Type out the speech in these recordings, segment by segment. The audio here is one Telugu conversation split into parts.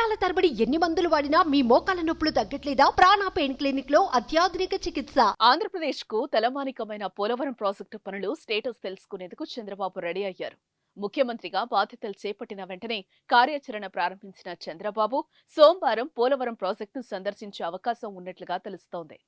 సంవత్సరాల తరబడి ఎన్ని మందులు వాడినా మీ మోకాల నొప్పులు తగ్గట్లేదా? ప్రాణ పెయిన్ క్లినిక్ లో అత్యాధునిక చికిత్స. ఆంధ్రప్రదేశ్ కు తలమానికమైన పోలవరం ప్రాజెక్టు పనులు స్టేటస్ తెలుసుకునేందుకు చంద్రబాబు రెడీ అయ్యారు. ముఖ్యమంత్రిగా బాధ్యతలు చేపట్టిన వెంటనే కార్యాచరణ ప్రారంభించిన చంద్రబాబు సోమవారం పోలవరం ప్రాజెక్టును సందర్శించే అవకాశం ఉన్నట్లుగా తెలుస్తోంది.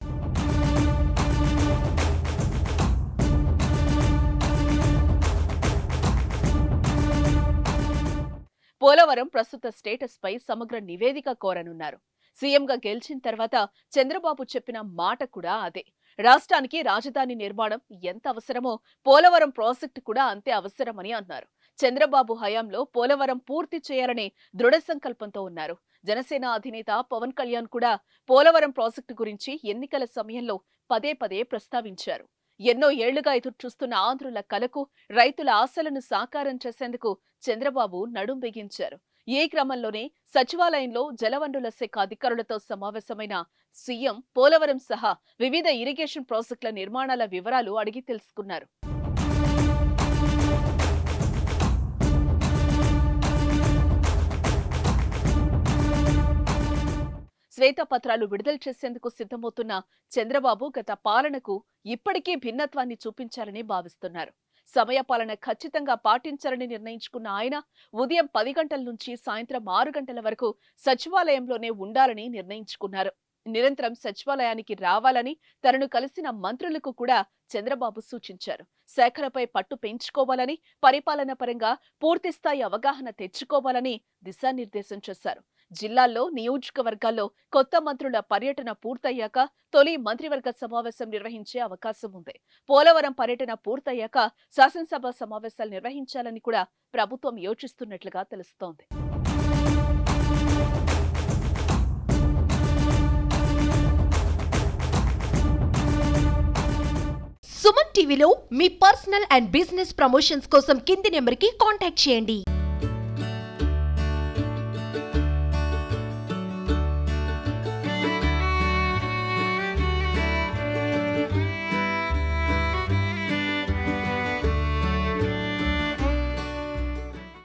పోలవరం ప్రస్తుత స్టేటస్ పై సమగ్ర నివేదిక కోరనున్నారు. సీఎంగా గెలిచిన తర్వాత చంద్రబాబు చెప్పిన మాట కూడా అదే. రాష్ట్రానికి రాజధాని నిర్మాణం ఎంత అవసరమో పోలవరం ప్రాజెక్టు కూడా అంతే అవసరమని అన్నారు. చంద్రబాబు హయాంలో పోలవరం పూర్తి చేయాలనే దృఢ సంకల్పంతో ఉన్నారు. జనసేన అధినేత పవన్ కళ్యాణ్ కూడా పోలవరం ప్రాజెక్టు గురించి ఎన్నికల సమయంలో పదే పదే ప్రస్తావించారు. ఎన్నో ఏళ్లుగా ఎదురుచూస్తున్న ఆంధ్రుల కలకు, రైతుల ఆశలను సాకారం చేసేందుకు చంద్రబాబు నడుం బిగించారు. ఈ క్రమంలోనే సచివాలయంలో జలవనరుల శాఖ అధికారులతో సమావేశమైన సీఎం పోలవరం సహా వివిధ ఇరిగేషన్ ప్రాజెక్టుల నిర్మాణాల వివరాలు అడిగి తెలుసుకున్నారు. శ్వేతపత్రాలు విడుదల చేసేందుకు సిద్ధమవుతున్న చంద్రబాబు గత పాలనకు ఇప్పటికీ భిన్నత్వాన్ని చూపించాలని భావిస్తున్నారు. సమయపాలన ఖచ్చితంగా పాటించాలని నిర్ణయించుకున్న ఆయన ఉదయం 10 గంటల నుంచి సాయంత్రం 6 గంటల వరకు సచివాలయంలోనే ఉండాలని నిర్ణయించుకున్నారు. నిరంతరం సచివాలయానికి రావాలని తనను కలిసిన మంత్రులకు కూడా చంద్రబాబు సూచించారు. శాఖలపై పట్టు పెంచుకోవాలని, పరిపాలన పరంగా పూర్తిస్థాయి అవగాహన తెచ్చుకోవాలని దిశానిర్దేశం చేశారు. జిల్లాల్లో, నియోజకవర్గాల్లో కొత్త మంత్రుల పర్యటన పూర్తయ్యాక తొలి మంత్రివర్గ సమావేశం నిర్వహించే అవకాశం ఉంది. పోలవరం పర్యటన పూర్తయ్యాక శాసనసభ సమావేశాలు నిర్వహించాలని కూడా ప్రభుత్వం యోచిస్తున్నట్లుగా తెలుస్తోంది. సుమన్ టీవీలో మీ పర్సనల్ అండ్ బిజినెస్ ప్రమోషన్స్ కోసం కింది నెంబర్కి కాంటాక్ట్ చేయండి.